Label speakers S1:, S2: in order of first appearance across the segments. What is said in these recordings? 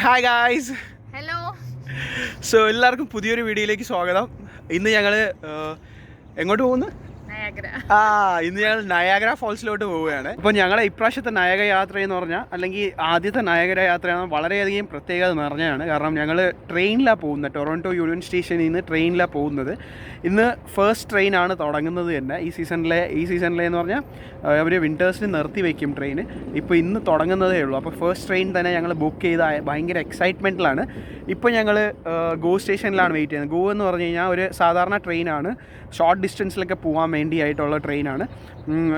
S1: Hi guys.
S2: Hello.
S1: So എല്ലാവർക്കും പുതിയൊരു വീഡിയോയിലേക്ക് സ്വാഗതം. ഇന്ന് ഞങ്ങൾ എങ്ങോട്ട് പോകുന്നു? ഇന്ന് ഞങ്ങൾ നയാഗ്ര ഫോൾസിലോട്ട് പോവുകയാണ്. അപ്പോൾ ഞങ്ങളുടെ ഇപ്രാവശ്യത്തെ നയാഗ്ര യാത്ര എന്ന് പറഞ്ഞാൽ, അല്ലെങ്കിൽ ആദ്യത്തെ നയാഗ്ര യാത്രയാണ്, വളരെയധികം പ്രത്യേകത നിറഞ്ഞതാണ്. കാരണം ഞങ്ങൾ ട്രെയിനിലാണ് പോകുന്നത്. ടൊറോണ്ടോ യൂണിയൻ സ്റ്റേഷനിൽ നിന്ന് ട്രെയിനിലാണ് പോകുന്നത്. ഇന്ന് ഫസ്റ്റ് ട്രെയിനാണ് തുടങ്ങുന്നത് തന്നെ ഈ സീസണിലെ എന്ന് പറഞ്ഞാൽ അവർ വിൻറ്റേഴ്സിന് നിർത്തി വയ്ക്കും ട്രെയിൻ. ഇപ്പോൾ ഇന്ന് തുടങ്ങുന്നതേ ഉള്ളൂ. അപ്പോൾ ഫസ്റ്റ് ട്രെയിൻ തന്നെ ഞങ്ങൾ ബുക്ക് ചെയ്ത ഭയങ്കര എക്സൈറ്റ്മെൻറ്റിലാണ്. ഇപ്പോൾ ഞങ്ങൾ ഗോ സ്റ്റേഷനിലാണ് വെയിറ്റ് ചെയ്യുന്നത്. ഗോ എന്ന് പറഞ്ഞു കഴിഞ്ഞാൽ ഒരു സാധാരണ ട്രെയിനാണ്, ഷോർട്ട് ഡിസ്റ്റൻസിലൊക്കെ പോകാൻ വേണ്ടിയായിട്ടുള്ള ട്രെയിനാണ്.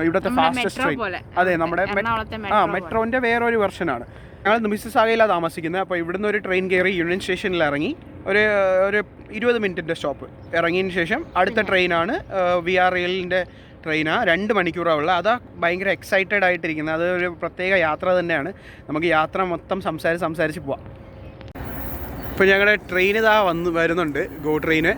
S1: ഇവിടുത്തെ ഫാസ്റ്റസ്റ്റ് ട്രെയിൻ. അതെ, നമ്മുടെ മെട്രോൻ്റെ വേറൊരു വെർഷനാണ്. ഞങ്ങൾ മിസിസാഗയിലാണ് താമസിക്കുന്നത്. അപ്പോൾ ഇവിടുന്ന് ഒരു ട്രെയിൻ കയറി യൂണിയൻ സ്റ്റേഷനിൽ ഇറങ്ങി ഒരു 20 മിനിറ്റിൻ്റെ സ്റ്റോപ്പ് ഇറങ്ങിയതിന് ശേഷം അടുത്ത ട്രെയിനാണ് ViaRailൻ്റെ ട്രെയിനാണ്. 2 മണിക്കൂറാണ് ഉള്ളത്. അതാ ഭയങ്കര എക്സൈറ്റഡ് ആയിട്ടിരിക്കുന്നത്. അതൊരു പ്രത്യേക യാത്ര തന്നെയാണ്. നമുക്ക് യാത്ര മൊത്തം സംസാരിച്ച് പോവാം. ഇപ്പോൾ ഞങ്ങളുടെ ട്രെയിൻ ഇതാ വരുന്നുണ്ട്, ഗോ ട്രെയിന്.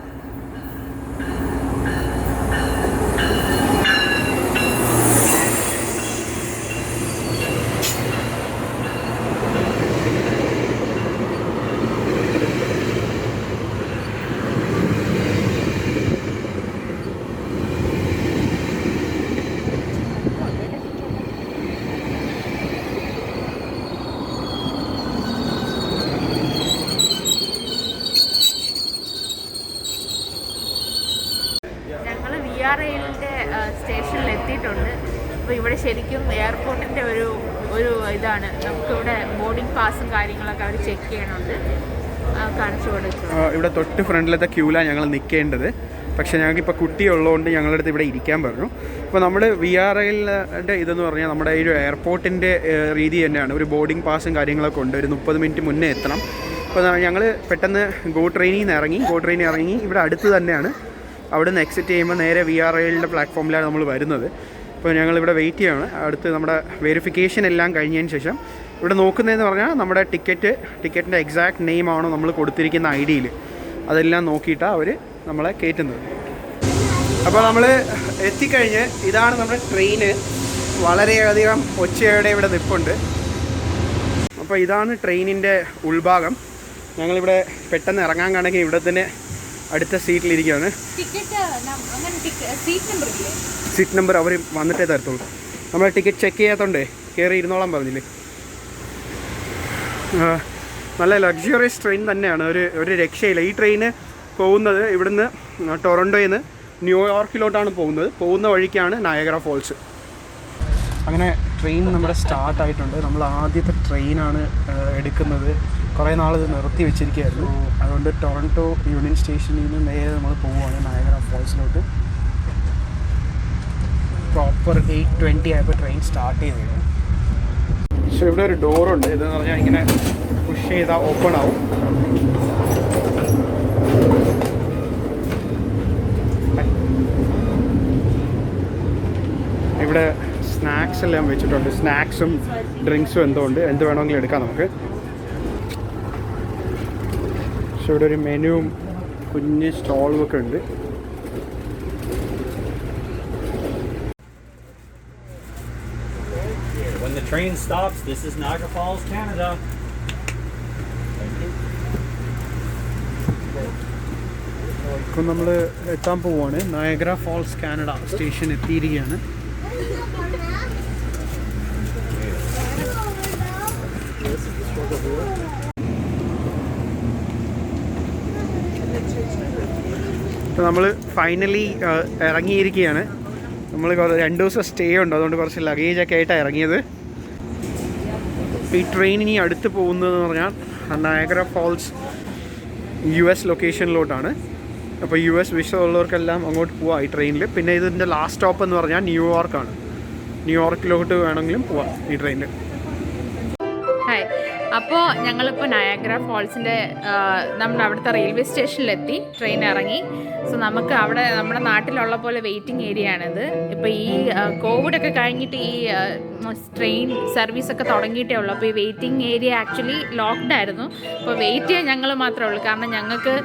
S2: ViaRailന്റെ സ്റ്റേഷനിൽ എത്തിയിട്ടുണ്ട്. അപ്പോൾ ഇവിടെ ശരിക്കും എയർപോർട്ടിൻ്റെ ഒരു ഇതാണ്. നമുക്കിവിടെ ബോർഡിംഗ് പാസും കാര്യങ്ങളൊക്കെ അവർ ചെക്ക് ചെയ്യണുണ്ട്. കാണിച്ചു കൊടുക്കും.
S1: ഇവിടെ തൊട്ട് ഫ്രണ്ടിലത്തെ ക്യൂലാണ് ഞങ്ങൾ നിൽക്കേണ്ടത്. പക്ഷേ ഞങ്ങൾക്കിപ്പോൾ കുട്ടിയുള്ളതുകൊണ്ട് ഞങ്ങളുടെ അടുത്ത് ഇവിടെ ഇരിക്കാൻ പറഞ്ഞു. ഇപ്പോൾ നമ്മൾ ViaRailന്റെ ഇതെന്ന് പറഞ്ഞാൽ നമ്മുടെ ഈ ഒരു എയർപോർട്ടിൻ്റെ രീതി തന്നെയാണ്. ഒരു ബോർഡിംഗ് പാസും കാര്യങ്ങളൊക്കെ ഉണ്ട്. ഒരു 30 മിനിറ്റ് മുന്നേ എത്തണം. അപ്പോൾ ഞങ്ങൾ പെട്ടെന്ന് ഗോ ട്രെയിനിൽ ഇറങ്ങി ഇവിടെ അടുത്ത് തന്നെയാണ്. അവിടെ നിന്ന് എക്സിറ്റ് ചെയ്യുമ്പോൾ നേരെ ViaRailന്റെ പ്ലാറ്റ്ഫോമിലാണ് നമ്മൾ വരുന്നത്. അപ്പോൾ ഞങ്ങളിവിടെ വെയിറ്റ് ചെയ്യാണ്. അടുത്ത് നമ്മുടെ വെരിഫിക്കേഷൻ എല്ലാം കഴിഞ്ഞതിന് ശേഷം ഇവിടെ നോക്കുന്നതെന്ന് പറഞ്ഞാൽ നമ്മുടെ ടിക്കറ്റിൻ്റെ എക്സാക്ട് നെയിമാണോ നമ്മൾ കൊടുത്തിരിക്കുന്ന ID-യിൽ, അതെല്ലാം നോക്കിയിട്ടാണ് അവർ നമ്മളെ കയറ്റുന്നത്. അപ്പോൾ നമ്മൾ എത്തിക്കഴിഞ്ഞ് ഇതാണ് നമ്മുടെ ട്രെയിന്. വളരെയധികം ഒച്ചയോടെ ഇവിടെ നിൽപ്പുണ്ട്. അപ്പോൾ ഇതാണ് ട്രെയിനിൻ്റെ ഉൾഭാഗം. ഞങ്ങളിവിടെ പെട്ടെന്ന് ഇറങ്ങാൻ കണക്കി ഇവിടെ തന്നെ അടുത്ത സീറ്റിലിരിക്കുകയാണ്. സീറ്റ് നമ്പർ അവർ വന്നിട്ടേ തരത്തുള്ളൂ. നമ്മൾ ടിക്കറ്റ് ചെക്ക് ചെയ്യാത്തതുകൊണ്ടേ കയറി ഇരുന്നോളാൻ പറഞ്ഞില്ലേ. നല്ല ലക്ഷ്വറിയസ് ട്രെയിൻ തന്നെയാണ്. ഒരു രക്ഷയില്ല. ഈ ട്രെയിന് പോകുന്നത് ഇവിടുന്ന് ടൊറൻറ്റോയിൽ നിന്ന് ന്യൂയോർക്കിലോട്ടാണ് പോകുന്ന വഴിക്കാണ് നയാഗ്ര ഫോൾസ്. അങ്ങനെ ട്രെയിൻ നമ്മുടെ സ്റ്റാർട്ടായിട്ടുണ്ട്. നമ്മൾ ആദ്യത്തെ ട്രെയിനാണ് എടുക്കുന്നത്. കുറേ നാൾ ഇത് നിർത്തി വെച്ചിരിക്കുകയായിരുന്നു. അതുകൊണ്ട് ടൊറൻറ്റോ യൂണിയൻ സ്റ്റേഷനിൽ നിന്ന് നേരെ നമ്മൾ പോവുകയാണ് നയാഗ്ര ഫോൾസിലോട്ട്. പ്രോപ്പർ 8:20 ആയപ്പോൾ ട്രെയിൻ സ്റ്റാർട്ട് ചെയ്തത്. പക്ഷേ ഇവിടെ ഒരു ഡോറുണ്ട്. ഇതെന്ന് പറഞ്ഞാൽ ഇങ്ങനെ പുഷ് ചെയ്താൽ ഓപ്പൺ ആവും. ഇവിടെ സ്നാക്സ് എല്ലാം വെച്ചിട്ടുണ്ട്. സ്നാക്സും ഡ്രിങ്ക്സും എന്ത് വേണമെങ്കിലും എടുക്കാം നമുക്ക്. പക്ഷെ ഇവിടെ ഒരു മെനുവും കുഞ്ഞ് സ്റ്റോളും ഒക്കെ ഉണ്ട്.
S3: When the train stops, this is Niagara Falls, Canada.
S1: ഇപ്പം നമ്മൾ എത്താൻ പോവുകയാണ്. നയാഗ്ര ഫോൾസ് കാനഡ സ്റ്റേഷൻ എത്തിയിരിക്കുകയാണ്. ഇപ്പോൾ നമ്മൾ ഫൈനലി ഇറങ്ങിയിരിക്കുകയാണ്. നമ്മൾ 2 ദിവസം സ്റ്റേ ഉണ്ട്, അതുകൊണ്ട് കുറച്ച് ലഗേജൊക്കെ ആയിട്ടാണ് ഇറങ്ങിയത്. ഈ ട്രെയിൻ ഇനി അടുത്ത് പോകുന്നതെന്ന് പറഞ്ഞാൽ നയാഗ്ര ഫോൾസ് US ലൊക്കേഷനിലോട്ടാണ്. അപ്പോൾ US വിസ ഉള്ളവർക്കെല്ലാം അങ്ങോട്ട് പോവാം ഈ ട്രെയിനിൽ. പിന്നെ ഇതിൻ്റെ ലാസ്റ്റ് സ്റ്റോപ്പ് എന്ന് പറഞ്ഞാൽ ന്യൂയോർക്കാണ്. ന്യൂയോർക്കിലോട്ട് വേണമെങ്കിലും പോവാം ഈ ട്രെയിനിൽ.
S2: ഹായ്. അപ്പോൾ ഞങ്ങളിപ്പോൾ നയാഗ്ര ഫോൾസിൻ്റെ നമ്മൾ അവിടുത്തെ റെയിൽവേ സ്റ്റേഷനിലെത്തി. ട്രെയിൻ ഇറങ്ങി. സോ നമുക്ക് അവിടെ നമ്മുടെ നാട്ടിലുള്ള പോലെ വെയിറ്റിംഗ് ഏരിയ ആണിത്. ഇപ്പോൾ ഈ കോവിഡൊക്കെ കഴിഞ്ഞിട്ട് ഈ ട്രെയിൻ സർവീസൊക്കെ തുടങ്ങിയിട്ടേ ഉള്ളൂ. അപ്പോൾ ഈ വെയിറ്റിംഗ് ഏരിയ ആക്ച്വലി ലോക്ക്ഡ് ആയിരുന്നു. അപ്പോൾ വെയിറ്റ് ചെയ്യാൻ ഞങ്ങൾ മാത്രമേ ഉള്ളൂ. കാരണം ഞങ്ങൾക്ക്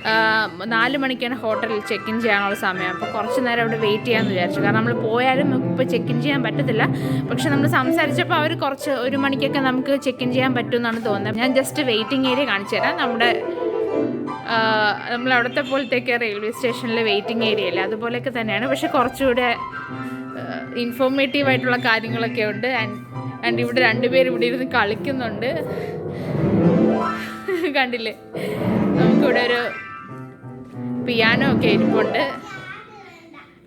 S2: 4 മണിക്കാണ് ഹോട്ടലിൽ ചെക്ക് ഇൻ ചെയ്യാനുള്ള സമയം. അപ്പോൾ കുറച്ച് നേരം അവിടെ വെയിറ്റ് ചെയ്യാമെന്ന് വിചാരിച്ചു. കാരണം നമ്മൾ പോയാലും ഇപ്പോൾ ചെക്ക് ഇൻ ചെയ്യാൻ പറ്റത്തില്ല. പക്ഷെ നമ്മൾ സംസാരിച്ചപ്പോൾ അവർ 1 മണിക്കൊക്കെ നമുക്ക് ചെക്ക് ഇൻ ചെയ്യാൻ പറ്റുമെന്നാണ് തോന്നുന്നത്. ഞാൻ ജസ്റ്റ് വെയിറ്റിംഗ് ഏരിയ കാണിച്ചു തരാം. നമ്മൾ അവിടുത്തെ പോലത്തേക്ക് റെയിൽവേ സ്റ്റേഷനിൽ വെയിറ്റിംഗ് ഏരിയ അല്ലേ, അതുപോലെയൊക്കെ തന്നെയാണ്. പക്ഷെ കുറച്ചുകൂടെ ഇൻഫോർമേറ്റീവ് ആയിട്ടുള്ള കാര്യങ്ങളൊക്കെ ഉണ്ട്. ആൻഡ് ഇവിടെ 2 പേര് ഇവിടെ ഇരുന്ന് കളിക്കുന്നുണ്ട്. കണ്ടില്ലേ, നമുക്കിവിടെ ഒരു പിയാനോ ഒക്കെ ഇരിപ്പുണ്ട്.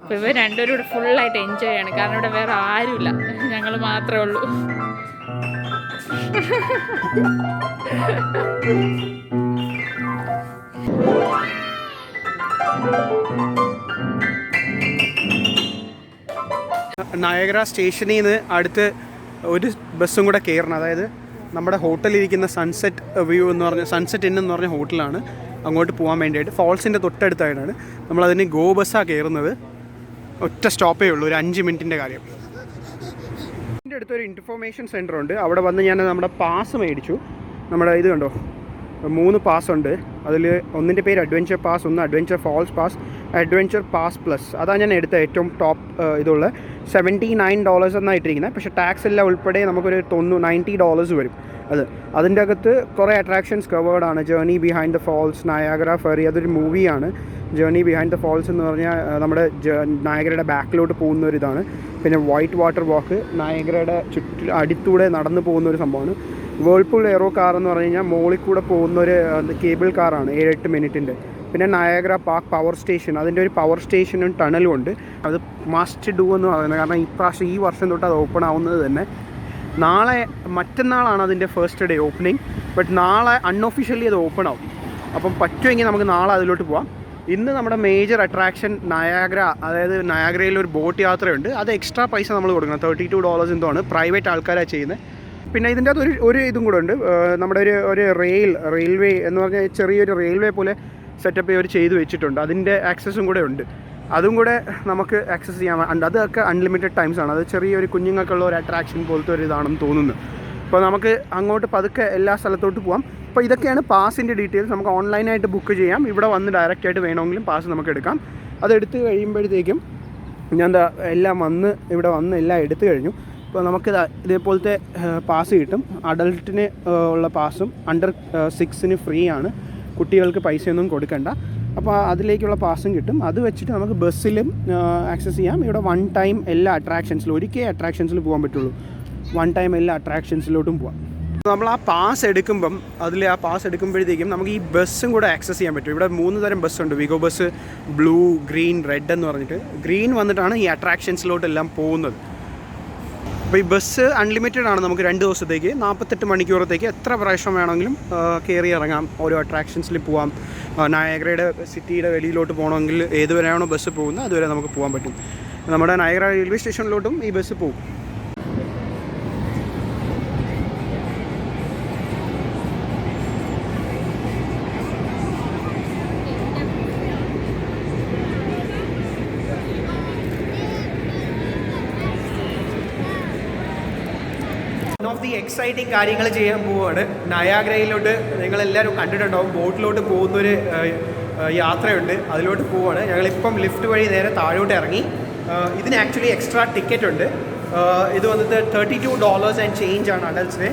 S2: അപ്പോൾ ഇവർ 2 പേരും ഇവിടെ ഫുള്ളായിട്ട് എൻജോയ് ചെയ്യാണ്. കാരണം ഇവിടെ വേറെ ആരുമില്ല, ഞങ്ങൾ മാത്രമേ ഉള്ളൂ.
S1: നയഗ്ര സ്റ്റേഷനിൽ നിന്ന് അടുത്ത് ഒരു ബസ്സും കൂടെ കയറണം. അതായത് നമ്മുടെ ഹോട്ടലിരിക്കുന്ന സൺസെറ്റ് വ്യൂ എന്ന് പറഞ്ഞ സൺസെറ്റ് ഇൻ എന്ന് പറഞ്ഞ ഹോട്ടലാണ്. അങ്ങോട്ട് പോകാൻ വേണ്ടിയിട്ട് ഫോൾസിൻ്റെ തൊട്ടടുത്തായിട്ടാണ് നമ്മളതിന് ഗോ ബസ്സാണ് കയറുന്നത്. ഒറ്റ സ്റ്റോപ്പേ ഉള്ളൂ, ഒരു 5 മിനിറ്റിൻ്റെ കാര്യം. ഇതിൻ്റെ അടുത്തൊരു ഇൻഫർമേഷൻ സെൻറ്റർ ഉണ്ട്. അവിടെ വന്ന് ഞാൻ നമ്മുടെ പാസ് മേടിച്ചു. നമ്മുടെ ഇത് കണ്ടോ, 3 പാസ്സുണ്ട്. അതിൽ ഒന്നിൻ്റെ പേര് അഡ്വഞ്ചർ പാസ്, ഒന്ന് adventure falls pass, adventure pass plus. അതാണ് ഞാൻ എടുത്ത ഏറ്റവും ടോപ്പ് ഇതുള്ള $79 എന്നായിട്ടിരിക്കുന്നത്. പക്ഷേ ടാക്സ് എല്ലാം ഉൾപ്പെടെ നമുക്കൊരു $90 വരും. അതിൻ്റെ അകത്ത് കുറേ അട്രാക്ഷൻസ് കവേർഡാണ്. Journey behind the falls, Niagara ferry, അതൊരു മൂവിയാണ്. ജേർണി ബിഹൈൻഡ് ദ ഫാൾസ് എന്ന് പറഞ്ഞാൽ നമ്മുടെ നയാഗരയുടെ ബാക്കിലോട്ട് പോകുന്നൊരിതാണ്. പിന്നെ വൈറ്റ് വാട്ടർ വാക്ക്, നയാഗരയുടെ അടുത്തൂടെ നടന്നു പോകുന്നൊരു സംഭവമാണ്. വേൾപൂൾ എയറോ കാർ എന്ന് പറഞ്ഞു കഴിഞ്ഞാൽ മുകളിൽ കൂടെ പോകുന്നൊരു കേബിൾ കാറാണ്, 7-8 മിനിറ്റിൻ്റെ. പിന്നെ നയാഗര പാർക്ക് പവർ സ്റ്റേഷൻ, അതിൻ്റെ ഒരു പവർ സ്റ്റേഷനും ടണലും ഉണ്ട്. അത് മസ്റ്റ് ഡു എന്ന് പറയുന്നത്. കാരണം ഈ വർഷം തൊട്ട് അത് ഓപ്പൺ ആവുന്നത് തന്നെ. മറ്റന്നാളാണ് അതിൻ്റെ ഫസ്റ്റ് ഡേ ഓപ്പണിങ്. ബട്ട് നാളെ അൺഒഫീഷ്യലി അത് ഓപ്പൺ ആവും. അപ്പം പറ്റുമെങ്കിൽ നമുക്ക് നാളെ അതിലോട്ട് പോവാം. ഇന്ന് നമ്മുടെ മേജർ അട്രാക്ഷൻ നയാഗ്ര, അതായത് നയാഗ്രയിൽ ഒരു ബോട്ട് യാത്രയുണ്ട്. അത് എക്സ്ട്രാ പൈസ നമ്മൾ കൊടുക്കണം, $32 എന്തോ ആണ്. പ്രൈവറ്റ് ആൾക്കാരാണ് ചെയ്യുന്നത്. പിന്നെ ഇതിൻ്റെ അകത്ത് ഒരു ഇതും കൂടെ ഉണ്ട്. നമ്മുടെ ഒരു റെയിൽവേ എന്ന് പറഞ്ഞാൽ ചെറിയൊരു റെയിൽവേ പോലെ സെറ്റപ്പ് ചെയ്ത് വെച്ചിട്ടുണ്ട്. അതിൻ്റെ ആക്സസും കൂടെ ഉണ്ട്. അതും കൂടെ നമുക്ക് ആക്സസ് ചെയ്യാൻ. അതൊക്കെ അൺലിമിറ്റഡ് ടൈംസ് ആണ്. അത് ചെറിയൊരു കുഞ്ഞുങ്ങൾക്കുള്ള ഒരു അട്രാക്ഷൻ പോലത്തെ ഒരു ഇതാണെന്ന് തോന്നുന്നു. അപ്പോൾ നമുക്ക് അങ്ങോട്ട് പതുക്കെ എല്ലാ സ്ഥലത്തോട്ട് പോകാം. അപ്പോൾ ഇതൊക്കെയാണ് പാസിൻ്റെ ഡീറ്റെയിൽസ്. നമുക്ക് ഓൺലൈനായിട്ട് ബുക്ക് ചെയ്യാം. ഇവിടെ വന്ന് ഡയറക്റ്റായിട്ട് വേണമെങ്കിലും പാസ് നമുക്ക് എടുക്കാം. അതെടുത്ത് കഴിയുമ്പോഴത്തേക്കും ഞാൻ ഇവിടെ വന്ന് എല്ലാം എടുത്തു കഴിഞ്ഞു. അപ്പോൾ നമുക്ക് ഇതേപോലത്തെ പാസ് കിട്ടും. അഡൾട്ടിന് ഉള്ള പാസും അണ്ടർ 6 ഫ്രീ ആണ്. കുട്ടികൾക്ക് പൈസയൊന്നും കൊടുക്കണ്ട. അപ്പോൾ അതിലേക്കുള്ള പാസും കിട്ടും. അത് വെച്ചിട്ട് നമുക്ക് ബസ്സിലും ആക്സസ് ചെയ്യാം. ഇവിടെ 1 ടൈം എല്ലാ അട്രാക്ഷൻസിലും, ഒരിക്കലേ അട്രാക്ഷൻസിൽ പോകാൻ പറ്റുള്ളൂ. 1 ടൈം എല്ലാ അട്രാക്ഷൻസിലോട്ടും പോകാം. നമ്മൾ ആ പാസ് എടുക്കുമ്പോഴത്തേക്കും നമുക്ക് ഈ ബസ്സും കൂടെ ആക്സസ് ചെയ്യാൻ പറ്റും. ഇവിടെ 3 തരം ബസ്സുണ്ട്. വിഗോ ബസ്, ബ്ലൂ, ഗ്രീൻ, റെഡ് എന്ന് പറഞ്ഞിട്ട്. ഗ്രീൻ വന്നിട്ടാണ് ഈ അട്രാക്ഷൻസിലോട്ടെല്ലാം പോകുന്നത്. അപ്പോൾ ഈ ബസ് അൺലിമിറ്റഡ് ആണ്. നമുക്ക് 2 ദിവസത്തേക്ക് 48 മണിക്കൂറത്തേക്ക് എത്ര പ്രാവശ്യം വേണമെങ്കിലും കയറി ഇറങ്ങാം. ഓരോ അട്രാക്ഷൻസിൽ പോവാം. നയാഗ്രയുടെ സിറ്റിയുടെ വെളിയിലോട്ട് പോകണമെങ്കിൽ ഏതുവരെയാണോ ബസ് പോകുന്നത് അതുവരെ നമുക്ക് പോകാൻ പറ്റും. നമ്മുടെ നയാഗ്ര റെയിൽവേ സ്റ്റേഷനിലോട്ടും ഈ ബസ് പോകും. ഓഫ് ദി എക്സൈറ്റിംഗ് കാര്യങ്ങൾ ചെയ്യാൻ പോവുകയാണ്. നയാഗ്രയിലോട്ട് നിങ്ങളെല്ലാവരും കണ്ടിട്ടുണ്ടാവും. ബോട്ടിലോട്ട് പോകുന്നൊരു യാത്രയുണ്ട്, അതിലോട്ട് പോവുകയാണ്. ഞങ്ങളിപ്പം ലിഫ്റ്റ് വഴി നേരെ താഴോട്ട് ഇറങ്ങി. ഇതിന് ആക്ച്വലി എക്സ്ട്രാ ടിക്കറ്റ് ഉണ്ട്. ഇത് വന്നിട്ട് $32 ആൻഡ് ചേഞ്ച് ആണ് അഡൽട്ട്സിന്.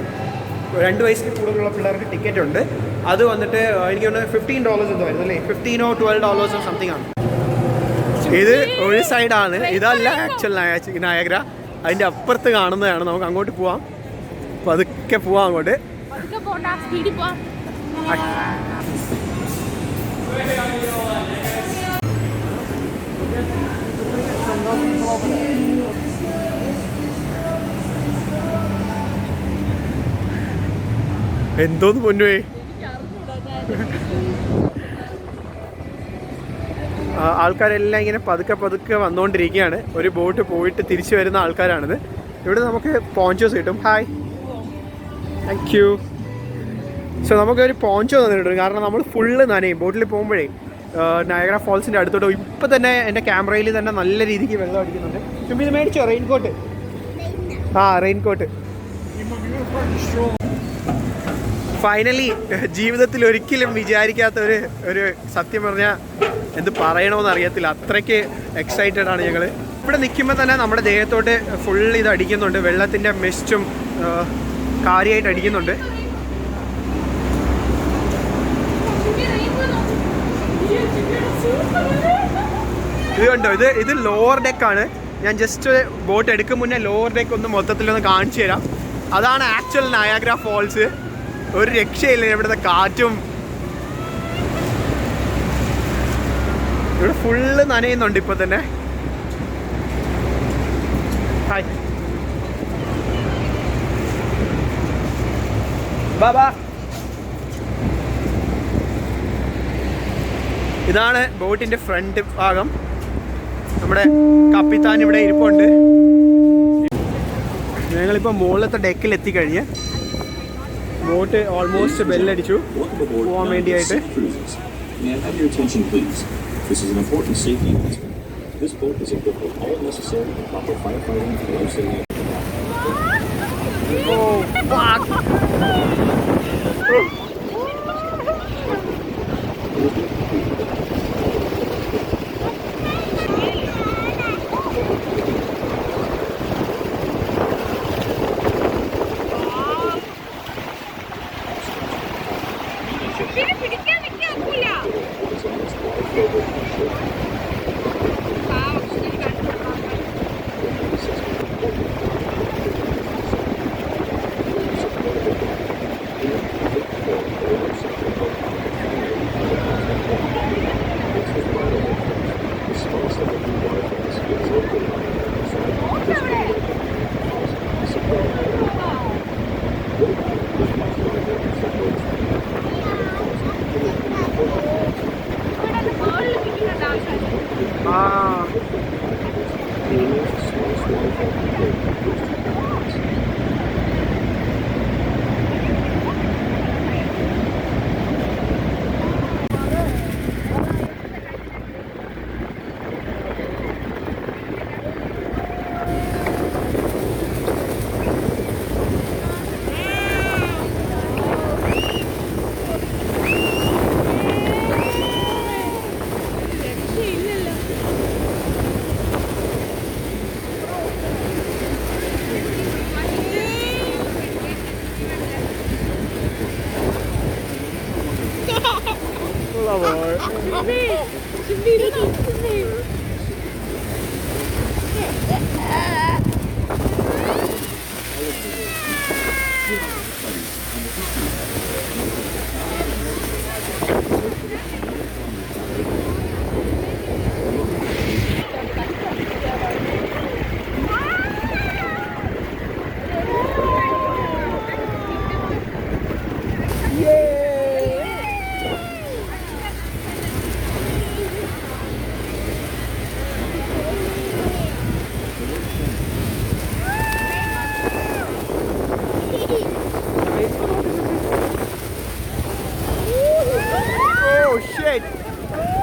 S1: 2 വയസ്സിന് കൂടുതലുള്ള പിള്ളേർക്ക് ടിക്കറ്റ് ഉണ്ട്. അത് വന്നിട്ട് എനിക്ക് തോന്നുന്നു $15 എന്തോ ആയിരുന്നു അല്ലേ, $15 or $12 സംതിങ് ആണ്. ഇത് ഒരു സൈഡാണ്, ഇതല്ല ആക്ച്വൽ നയാഗ്ര. അതിൻ്റെ അപ്പുറത്ത് കാണുന്നതാണ്. നമുക്ക് അങ്ങോട്ട് പോവാം. പതുക്കെ പോവാം അങ്ങോട്ട്. എന്തോന്ന് പൊന്നുവേ, ആൾക്കാരെല്ലാം ഇങ്ങനെ പതുക്കെ വന്നുകൊണ്ടിരിക്കുകയാണ്. ഒരു ബോട്ട് പോയിട്ട് തിരിച്ചു വരുന്ന ആൾക്കാരാണിത്. ഇവിടെ നമുക്ക് പോഞ്ചോസ് കിട്ടും. Hi, thank you. സോ നമുക്കൊരു പോഞ്ചോ തന്നിട്ടുണ്ട്. കാരണം നമ്മൾ ഫുള്ള് നനയും ബോട്ടിൽ പോകുമ്പോഴേ. നയാഗ്ര ഫോൾസിൻ്റെ അടുത്തോട്ട് ഇപ്പം തന്നെ എൻ്റെ ക്യാമറയിൽ തന്നെ നല്ല രീതിക്ക് വെള്ളം അടിക്കുന്നുണ്ട്. ചുമ്മാ ഇത് മേടിച്ചോ റെയിൻകോട്ട്? റെയിൻകോട്ട്. ഫൈനലി ജീവിതത്തിൽ ഒരിക്കലും വിചാരിക്കാത്ത ഒരു സത്യം പറഞ്ഞാൽ എന്ത് പറയണമെന്ന് അറിയത്തില്ല, അത്രയ്ക്ക് എക്സൈറ്റഡ് ആണ് ഞങ്ങൾ. ഇവിടെ നിൽക്കുമ്പോൾ തന്നെ നമ്മുടെ ദേഹത്തോട്ട് ഫുൾ ഇത് അടിക്കുന്നുണ്ട്, വെള്ളത്തിൻ്റെ മിസ്റ്റും കാര്യമായിട്ട് അടിക്കുന്നുണ്ട്. ഇത് കണ്ടോ, ഇത് ലോവർ ഡെക്കാണ്. ഞാൻ ജസ്റ്റ് ബോട്ട് എടുക്കും മുന്നേ ലോവർ ഡെക്ക് ഒന്ന് മൊത്തത്തിലൊന്ന് കാണിച്ചു തരാം. അതാണ് ആക്ച്വൽ നയാഗ്ര ഫോൾസ്. ഒരു രക്ഷയില്ല, ഇവിടുത്തെ കാറ്റും. ഇവിടെ ഫുള്ള് നനയുന്നുണ്ട് ഇപ്പൊ തന്നെ. ഹായ് ബാബാ. ഇതാണ് ബോട്ടിന്റെ ഫ്രണ്ട് ഭാഗം. നമ്മുടെ കപ്പിത്താൻ ഇവിടെ ഇരിപ്പുണ്ട്. ഞങ്ങളിപ്പോൾ മുകളിലത്തെ ഡെക്കിൽ എത്തിക്കഴിഞ്ഞ് ബോട്ട് ഓൾമോസ്റ്റ് ബെല്ലടിച്ചു പോകാൻ വേണ്ടിയായിട്ട്.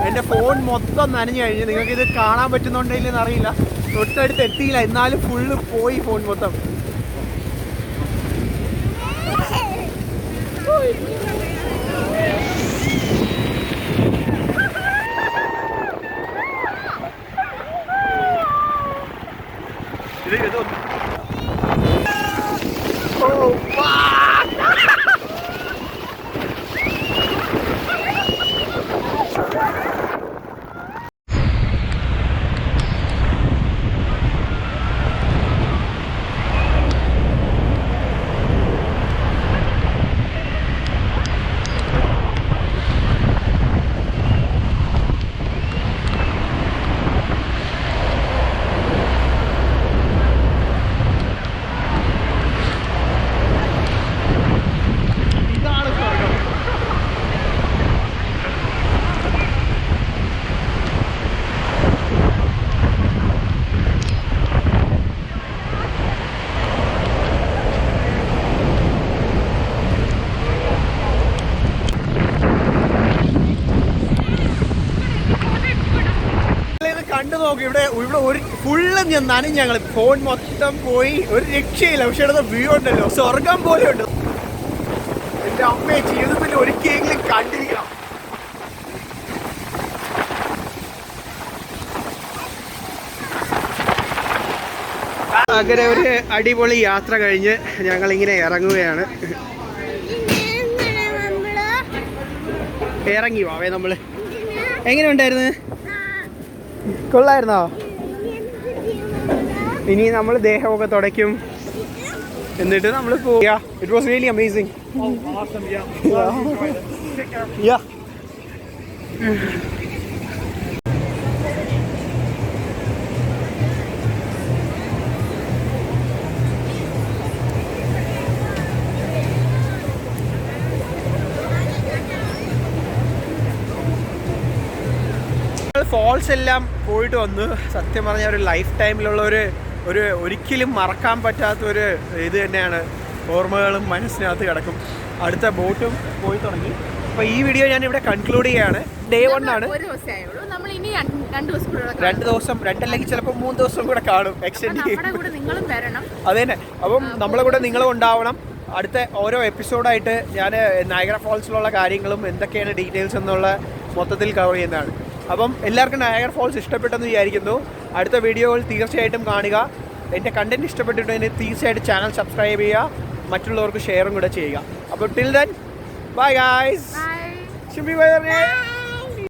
S1: എൻ്റെ ഫോൺ മൊത്തം നനഞ്ഞു കഴിഞ്ഞു. നിങ്ങൾക്ക് ഇത് കാണാൻ പറ്റുന്നുണ്ടെങ്കിലെന്ന് അറിയില്ല, തൊട്ടടുത്ത് എത്തിയില്ല, എന്നാലും ഫുള്ള് പോയി ഫോൺ മൊത്തം. കണ്ടു നോക്കി, ഇവിടെ ഒരു ഫുള്ള് നനഞ്ഞ് ഞങ്ങൾ ഫോൺ മൊത്തം പോയി, ഒരു രക്ഷയില്ല. പക്ഷെ ഇവിടെ വ്യൂ ഉണ്ടല്ലോ, സ്വർഗം പോലെ ഉണ്ട്. എൻ്റെ അമ്മയെ ജീവിതത്തിൽ ഒരിക്കലെങ്കിലും കണ്ടിരിക്കണം. അങ്ങനെ ഒരു അടിപൊളി യാത്ര കഴിഞ്ഞ് ഞങ്ങളിങ്ങനെ ഇറങ്ങുകയാണ്. ഇറങ്ങി വാവേ നമ്മള്. എങ്ങനെ ഉണ്ടായിരുന്നു? കൊള്ളായിരുന്നോ? ഇനി നമ്മൾ ദേഹമൊക്കെ തുടയ്ക്കും, എന്നിട്ട് നമ്മൾ പോവുക. It was really amazing. Falls എല്ലാം പോയിട്ട് വന്നു. സത്യം പറഞ്ഞ ഒരു ലൈഫ് ടൈമിലുള്ള ഒരു ഒരിക്കലും മറക്കാൻ പറ്റാത്തൊരു ഇത് തന്നെയാണ്. ഓർമ്മകളും മനസ്സിനകത്ത് കിടക്കും. അടുത്ത ബോട്ടും പോയി തുടങ്ങി. അപ്പോൾ ഈ വീഡിയോ ഞാൻ ഇവിടെ കൺക്ലൂഡ് ചെയ്യുകയാണ്. ഡേ 1 ആണ്. 2 ദിവസം, 2 അല്ലെങ്കിൽ ചിലപ്പോൾ 3 ദിവസം കൂടെ കാണും എക്സ്റ്റെൻഡ് ചെയ്യും. അത് തന്നെ. അപ്പം നമ്മളെ കൂടെ നിങ്ങളും ഉണ്ടാവണം. അടുത്ത ഓരോ എപ്പിസോഡായിട്ട് ഞാൻ നയഗ്ര ഫോൾസിലുള്ള കാര്യങ്ങളും എന്തൊക്കെയാണ് ഡീറ്റെയിൽസ് എന്നുള്ള മൊത്തത്തിൽ കവർ ചെയ്യുന്നതാണ്. അപ്പം എല്ലാവർക്കും നയഗ്ര ഫോൾസ് ഇഷ്ടപ്പെട്ടെന്ന് വിചാരിക്കുന്നു. അടുത്ത വീഡിയോകൾ തീർച്ചയായിട്ടും കാണുക. എൻ്റെ കണ്ടൻറ് ഇഷ്ടപ്പെട്ടിട്ടുണ്ടെങ്കിൽ തീർച്ചയായിട്ടും ചാനൽ സബ്സ്ക്രൈബ് ചെയ്യുക, മറ്റുള്ളവർക്ക് ഷെയറും കൂടെ ചെയ്യുക. അപ്പോൾ ടിൽ ദെൻ ബൈ ഗൈസ്.